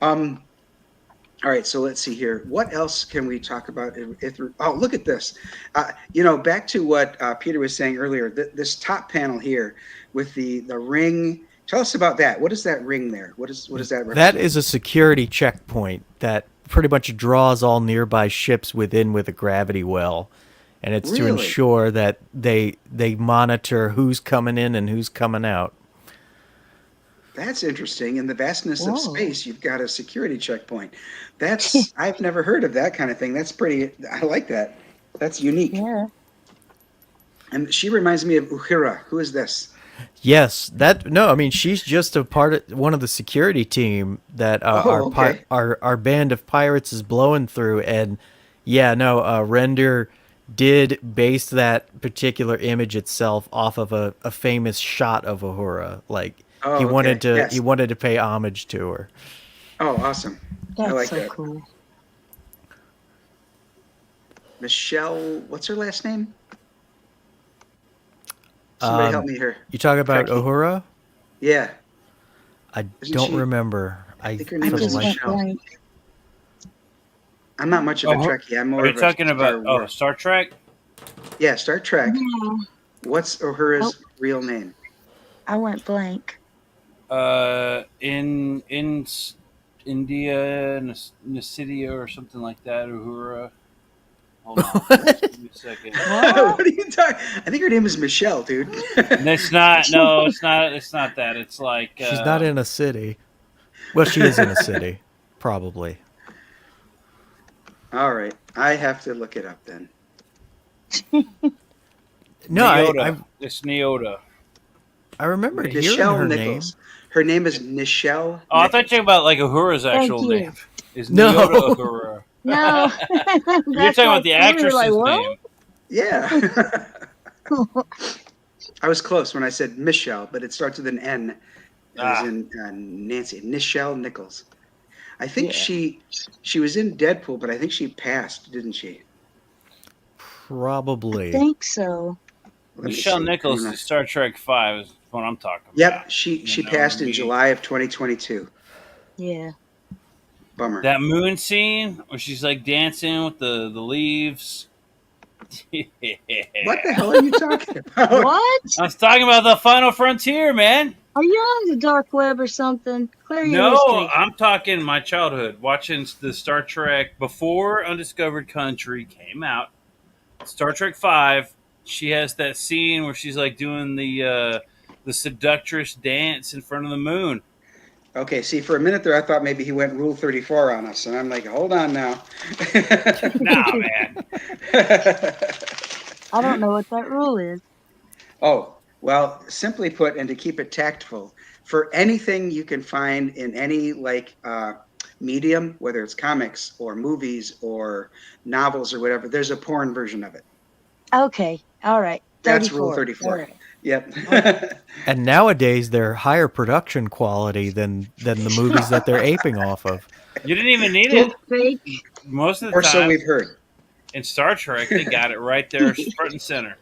All right, so let's see here. What else can we talk about? Oh, look at this. Back to what Peter was saying earlier. This top panel here with the ring. Tell us about that. What is that ring there? What does that represent? that is a security checkpoint that pretty much draws all nearby ships with a gravity well, and it's to Really? ensure that they monitor who's coming in and who's coming out. That's interesting. In the vastness of Whoa. space, you've got a security checkpoint. I've never heard of that kind of thing. That's pretty. I like that. That's unique. Yeah. And she reminds me of Uhura. Who is this? Yes, I mean she's just a part of one of the security team that Okay. our band of pirates is blowing through, and yeah, no, Render did base that particular image itself off of a famous shot of Uhura. Like Oh, okay. Yes. he wanted to pay homage to her. Oh, awesome. That's like so that. cool. Michelle, what's her last name? Somebody help me here. You talk about Trekkie. Uhura? Yeah. I Isn't don't she- remember. I think her I name for the is just life- went Michelle. blank. I'm not much of a Trekkie. I'm more Are you of a talking Star about Wars. Star Trek? Yeah, Star Trek. Yeah, What's Uhura's real name? I went blank. In India, Nasidia or something like that, Uhura. Hold on, give me a second. What are you talking? I think her name is Michelle, dude. And it's not. No, it's not. It's not that. It's like She's not in a city. Well, she is in a city, probably. All right, I have to look it up then. No, Neota. It's Neota. I remembered hearing Nichelle her Nichols. Her name is Nichelle. Oh, I thought you were talking about like Uhura's actual Thank you. name. Is No. Neota Uhura? No. You're talking about the actress's name. Yeah. I was close when I said Michelle, but it starts with an N, as in Nancy. Nichelle Nichols. I think Yeah. she was in Deadpool, but I think she passed, didn't she? Probably. I think so. Let me Michelle see. Nichols, Hang on. is Star Trek 5 is what I'm talking about. Yep, she You know, passed in we- July of 2022. Yeah. Bummer. That moon scene where she's like dancing with the leaves. What the hell are you talking about? What? I was talking about the Final Frontier, man. Are you on the dark web or something? Clear your No, history. I'm talking my childhood, watching the Star Trek before Undiscovered Country came out. Star Trek 5. She has that scene where she's like doing the seductress dance in front of the moon. Okay, see, for a minute there, I thought maybe he went Rule 34 on us, and I'm like, hold on now. Nah, man. I don't know what that rule is. Oh, well, simply put, and to keep it tactful, for anything you can find in any medium, whether it's comics or movies or novels or whatever, there's a porn version of it. Okay. All right. That's Rule 34. 34. All right. Yep. And nowadays they're higher production quality than the movies that they're aping off of. You didn't even need it. Fake. Most of the Or so time we've heard. in Star Trek, they got it right there, front and center.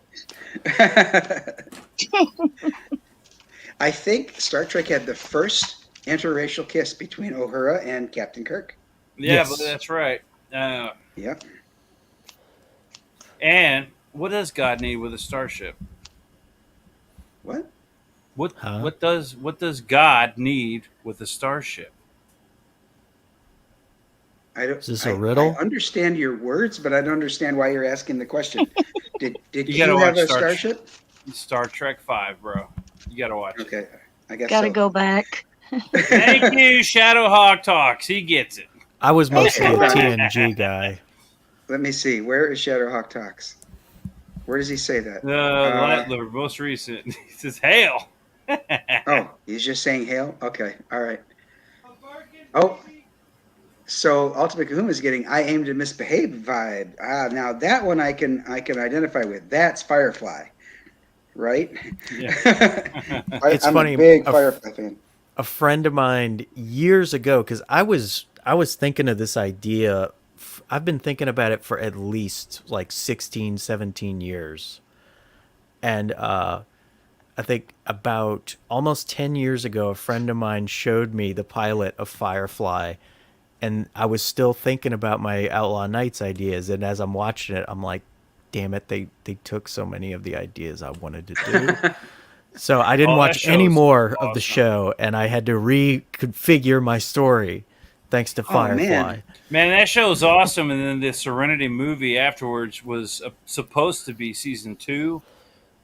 I think Star Trek had the first interracial kiss between Uhura and Captain Kirk. Yeah, Yes. but that's right. Yep. And what does God need with a starship? What? What does God need with a starship? I don't. Is this a riddle? I understand your words, but I don't understand why you're asking the question. Did You you gotta have watch a starship? Star Trek 5, bro. You gotta watch it. Okay, I guess Gotta so. go back. Thank you, Shadowhawk Talks. He gets it. I was mostly a Okay. TNG guy. Let me see. Where is Shadowhawk Talks? Where does he say that? The most recent. He says, "Hail." Oh, he's just saying hail. Okay, all right. Oh, so Ultimate Kahuna is getting "I aim to misbehave" vibe. Now that one I can identify with. That's Firefly, right? Yeah. It's I'm funny, a big a- Firefly fan. A friend of mine years ago, because I was thinking of this idea. I've been thinking about it for at least like 16, 17 years. And I think about almost 10 years ago, a friend of mine showed me the pilot of Firefly. And I was still thinking about my Outlaw Nights ideas. And as I'm watching it, I'm like, damn it, they took so many of the ideas I wanted to do. So I didn't Oh, that watch show any is more of awesome. the show, and I had to reconfigure my story thanks to Firefly. man. Man, that show is awesome. And then the Serenity movie afterwards was supposed to be season 2,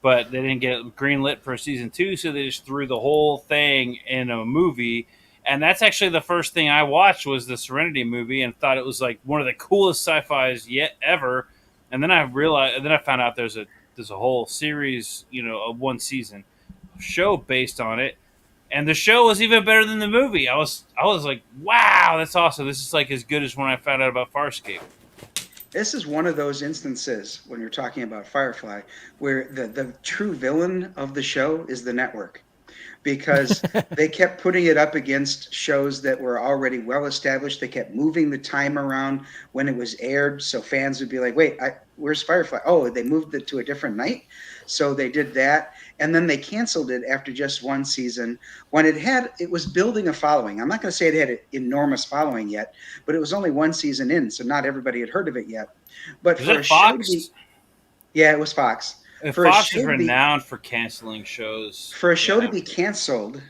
but they didn't get greenlit for season 2, so they just threw the whole thing in a movie. And that's actually the first thing I watched was the Serenity movie, and thought it was like one of the coolest sci-fi's yet ever. And then I found out there's a whole series, a one season show based on it, and the show was even better than the movie. I was like, wow, that's awesome. This is like as good as when I found out about Farscape. This is one of those instances when you're talking about Firefly where the true villain of the show is the network, because they kept putting it up against shows that were already well established. They kept moving the time around when it was aired, so fans would be like, wait, where's Firefly? Oh, they moved it to a different night. So they did that, and then they canceled it after just one season when it was building a following. I'm not going to say it had an enormous following yet, but it was only one season in, so not everybody had heard of it yet. But Was for it a show to Fox? be, yeah, it was Fox. For a Fox show is to be- renowned for canceling shows. for a show Yeah. to be canceled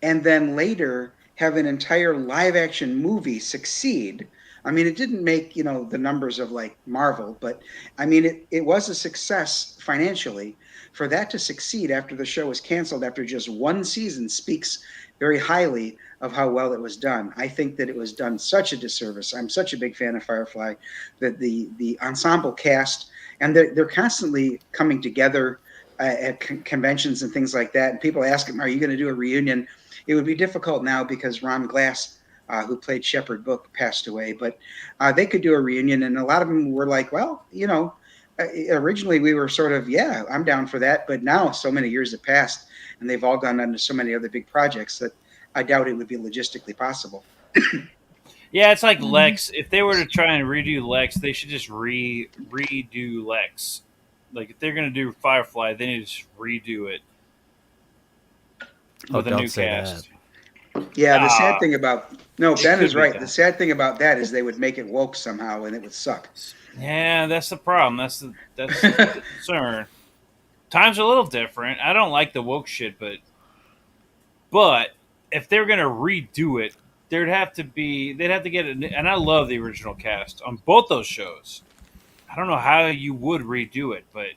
and then later have an entire live action movie succeed. I mean, it didn't make, the numbers of like Marvel, but I mean, it was a success financially. For that to succeed after the show was canceled after just one season speaks very highly of how well it was done. I think that it was done such a disservice. I'm such a big fan of Firefly that the ensemble cast, and they're constantly coming together at conventions and things like that. And people ask them, "Are you going to do a reunion?" It would be difficult now because Ron Glass, who played Shepard Book, passed away. But they could do a reunion, and a lot of them were like, "Well, originally we were sort of, yeah, I'm down for that." But now so many years have passed, and they've all gone on to so many other big projects that I doubt it would be logistically possible. Yeah, it's like Lex. If they were to try and redo Lex, they should just redo Lex. Like if they're gonna do Firefly, they need to just redo it Oh, with a don't new say cast. Yeah, the Ah. sad thing about No, Ben Could is be right. done. The sad thing about that is they would make it woke somehow, and it would suck. Yeah, that's the problem. That's the concern. Times are a little different. I don't like the woke shit, but if they're gonna redo it, they'd have to get it. And I love the original cast on both those shows. I don't know how you would redo it, but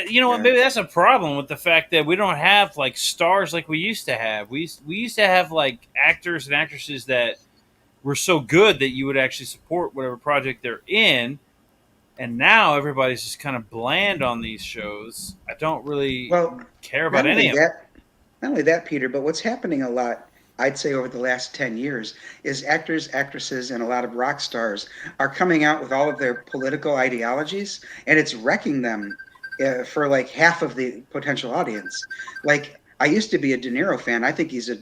you know what? Yeah. Maybe that's a problem with the fact that we don't have like stars like we used to have. We used to have like actors and actresses that were so good that you would actually support whatever project they're in. And now everybody's just kind of bland on these shows. I don't really Well, care not about any only of them. that, not only that, Peter, but what's happening a lot, I'd say over the last 10 years, is actors, actresses, and a lot of rock stars are coming out with all of their political ideologies, and it's wrecking them for like half of the potential audience. Like, I used to be a De Niro fan. I think he's a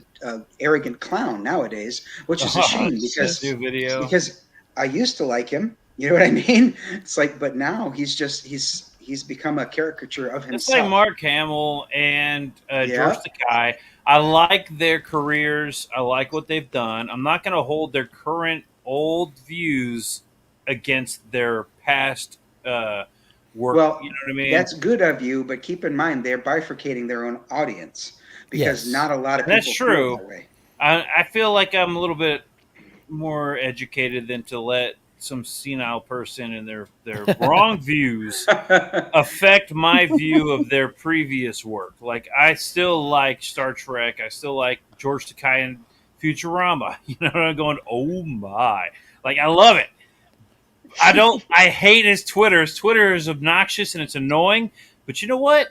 arrogant clown nowadays, which is a shame New video. because I used to like him. You know what I mean? It's like, but now he's become a caricature of It's like himself. Mark Hamill and George Yeah. Takei. I like their careers. I like what they've done. I'm not going to hold their current old views against their past work. Well, You know what I mean? that's good of you, but keep in mind they're bifurcating their own audience because Yes. not a lot of people That's true. feel that way. I feel like I'm a little bit more educated than to let some senile person and their wrong views affect my view of their previous work. Like I still like Star Trek. I still like George Takei and Futurama. You know, I'm going, oh my, like I love it. I hate his Twitter. His Twitter is obnoxious and it's annoying. But you know what?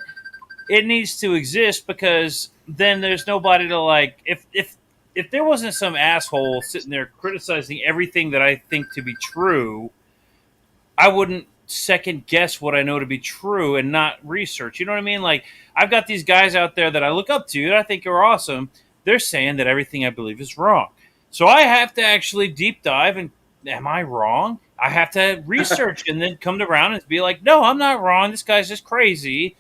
It needs to exist because then there's nobody to like. If there wasn't some asshole sitting there criticizing everything that I think to be true, I wouldn't second guess what I know to be true and not research. You know what I mean? Like I've got these guys out there that I look up to that I think are awesome. They're saying that everything I believe is wrong. So I have to actually deep dive and am I wrong? I have to research and then come around and be like, no, I'm not wrong. This guy's just crazy.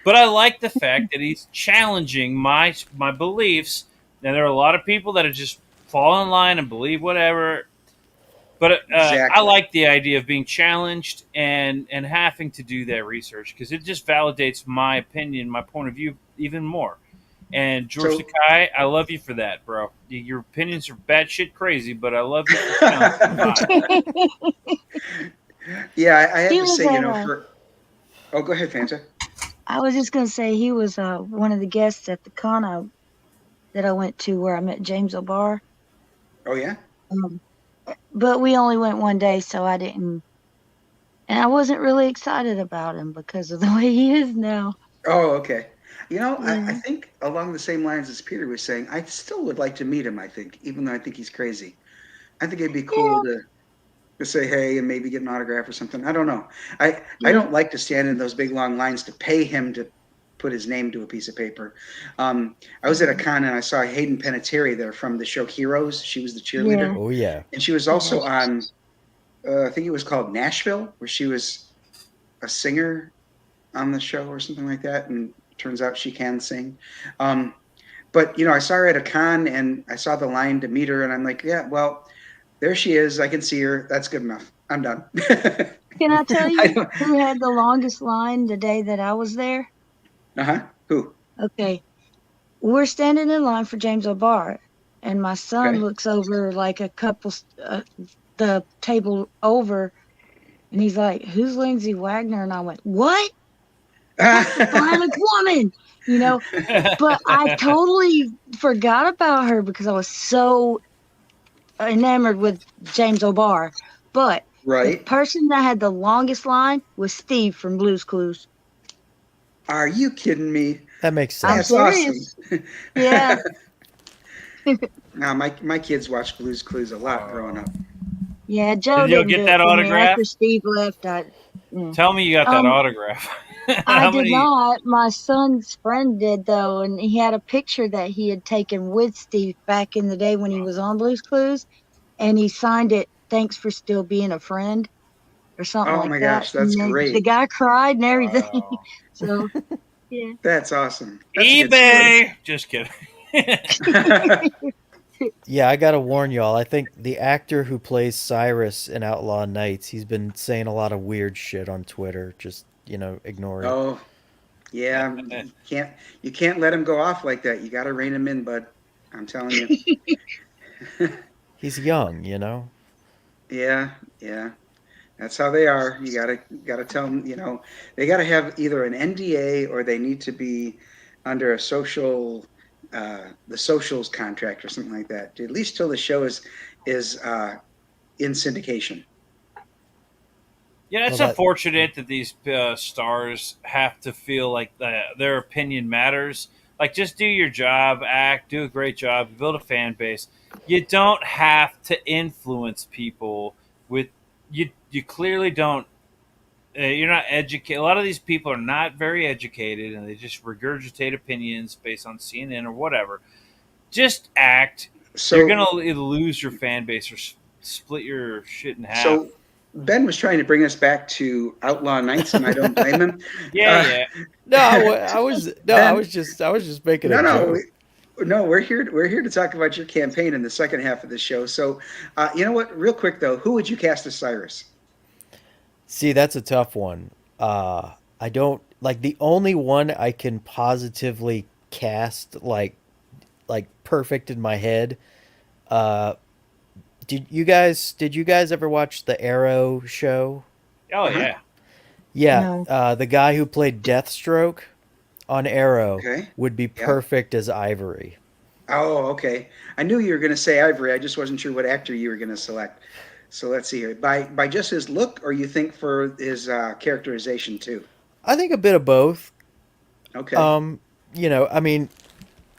But I like the fact that he's challenging my beliefs. And there are a lot of people that are just fall in line and believe whatever. But I Exactly. like the idea of being challenged and having to do that research because it just validates my opinion, my point of view even more. And George So- Takei, I love you for that, bro. Your opinions are batshit crazy, but I love you for challenging mine. Yeah, I have He to was say, at a- for. Oh, go ahead, Fanta. I was just gonna say he was one of the guests at the con that I went to where I met James O'Barr. Oh, yeah? But we only went one day, so I didn't. And I wasn't really excited about him because of the way he is now. Oh, okay. You know, I Yeah. think along the same lines as Peter was saying, I still would like to meet him, I think, even though I think he's crazy. I think it'd be cool to say hey and maybe get an autograph or something. I don't know. I don't like to stand in those big long lines to pay him to put his name to a piece of paper. I was at a con and I saw Hayden Panettiere there from the show Heroes. She was the cheerleader. Yeah. Oh yeah. And she was also on, I think it was called Nashville, where she was a singer on the show or something like that. And turns out she can sing. But, you know, I saw her at a con and I saw the line to meet her and I'm like, yeah, well, there she is. I can see her. That's good enough. I'm done. Can I tell I you don't- who had the longest line the day that I was there? Uh-huh. Who? Okay. We're standing in line for James O'Barr, and my son Okay. looks over like a couple, the table over, and he's like, "Who's Lindsay Wagner?" And I went, "What? That's the Violent Woman," you know. But I totally forgot about her because I was so enamored with James O'Barr. But the Right. person that had the longest line was Steve from Blue's Clues. Are you kidding me? That makes I'm sense. That's serious. awesome. Yeah. Now, my kids watched Blue's Clues a lot growing up. Yeah, Joe Did you didn't get do that it for me. autograph? After Steve left, Tell me you got that Um, autograph. I How did many- not. My son's friend did though, and he had a picture that he had taken with Steve back in the day when he was on Blue's Clues, and he signed it, "Thanks for still being a friend," or something Oh like my that. gosh, that's And then great. The guy cried and everything. Wow. So yeah, That's awesome. That's a good story. eBay. Just kidding. Yeah, I gotta warn y'all. I think the actor who plays Cyrus in Outlaw Nights, he's been saying a lot of weird shit on Twitter. Just ignore it. Oh, yeah, you can't let him go off like that. You got to rein him in, bud. I'm telling you. He's young. Yeah, yeah. That's how they are. You gotta tell them. They gotta have either an NDA or they need to be under a the socials contract or something like that. At least till the show is in syndication. Yeah, Well, it's that unfortunate that these stars have to feel like their opinion matters. Like, just do your job, act, do a great job, build a fan base. You don't have to influence people with you. You clearly don't. You're not educated. A lot of these people are not very educated, and they just regurgitate opinions based on CNN or whatever. Just act. You're So, gonna either lose your fan base or split your shit in half. so Ben was trying to bring us back to Outlaw Nights, and I don't blame him. Yeah, Uh, yeah. no, I was no, Ben, I was just making a no, no, joke. no. We're here to talk about your campaign in the second half of the show. So, you know what? Real quick though, who would you cast as Cyrus? See, that's a tough one. I don't like the only one I can positively cast like perfect in my head. Uh, did you guys ever watch the Arrow show? Oh Uh-huh. yeah. Yeah, No. the guy who played Deathstroke on Arrow Okay. would be Yeah. perfect as Ivory. Oh, okay. I knew you were going to say Ivory. I just wasn't sure what actor you were going to select. So let's see here. By just his look, or you think for his characterization too? I think a bit of both. Okay. Um, I mean,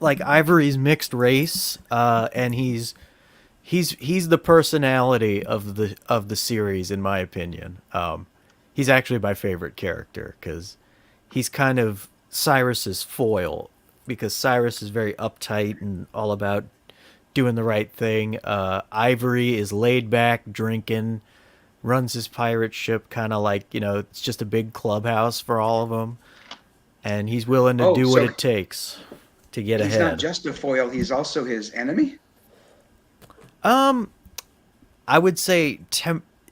like Ivory's mixed race, and he's the personality of the series in my opinion. He's actually my favorite character because he's kind of Cyrus's foil because Cyrus is very uptight and all about doing the right thing. Ivory is laid back, drinking, runs his pirate ship kind of like it's just a big clubhouse for all of them, and he's willing to Oh, do what so it takes to get he's not ahead. just a foil; he's also his enemy. Um, I would say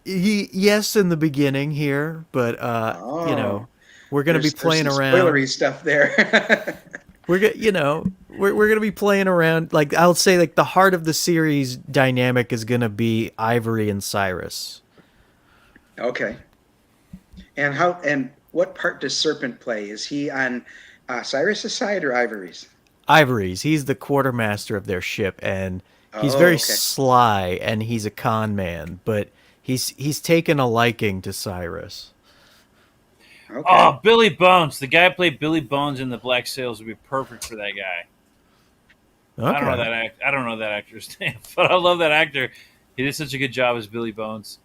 yes in the beginning here, but Oh, we're gonna be there's playing some spoilery around. stuff there. We're gonna be playing around. Like I'll say, like the heart of the series dynamic is gonna be Ivory and Cyrus. Okay. And what part does Serpent play? Is he on Cyrus's side or Ivory's? Ivory's he's the quartermaster of their ship, and he's Oh, very okay. sly and he's a con man, but he's taken a liking to Cyrus. Okay. Oh, Billy Bones. The guy who played Billy Bones in the Black Sails would be perfect for that guy. I don't know Okay. that I don't know that actor's name, but I love that actor. He did such a good job as Billy Bones.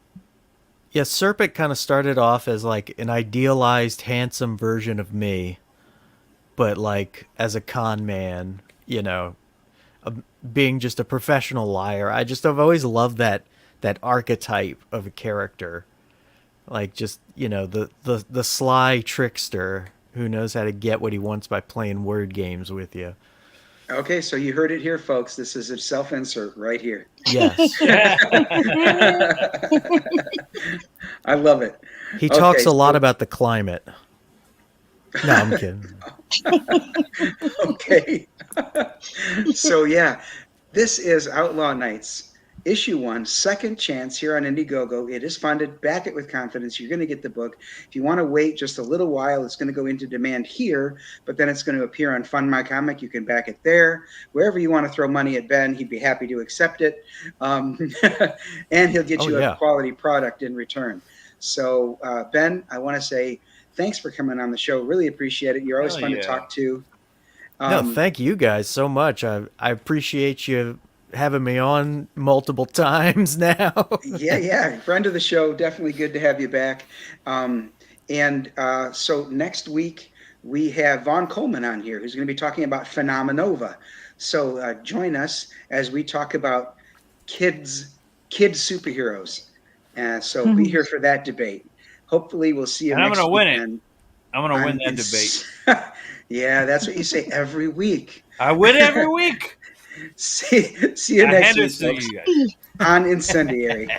Yeah, Serpent kind of started off as like an idealized, handsome version of me, but like as a con man, a, being just a professional liar. I've always loved that archetype of a character, like just the sly trickster who knows how to get what he wants by playing word games with you. Okay, so you heard it here, folks. This is a self-insert right here. Yes, I love it. he Okay, talks a lot so about the climate. No, I'm kidding. okay. So yeah, this is Outlaw Nights, issue one, second chance here on Indiegogo. It is funded. Back it with confidence. You're going to get the book. If you want to wait just a little while, it's going to go into demand here, but then it's going to appear on Fund My Comic. You can back it there. Wherever you want to throw money at Ben, he'd be happy to accept it, and he'll get Oh you a yeah. quality product in return. So Ben, I want to say thanks for coming on the show. Really appreciate it. You're always Hell fun to yeah. talk to. No, Um, thank you guys so much. I appreciate you having me on multiple times now. Yeah, yeah, friend of the show. Definitely good to have you back. And so next week we have Vaughn Coleman on here, who's going to be talking about Phenomenova. So join us as we talk about kids superheroes. So be here for that debate. Hopefully, we'll see you And I'm next gonna week. win it. Then I'm gonna win on that debate. yeah, that's what you say every week. I win every week. See you I next hand week, this to folks, you guys. on Incendiary.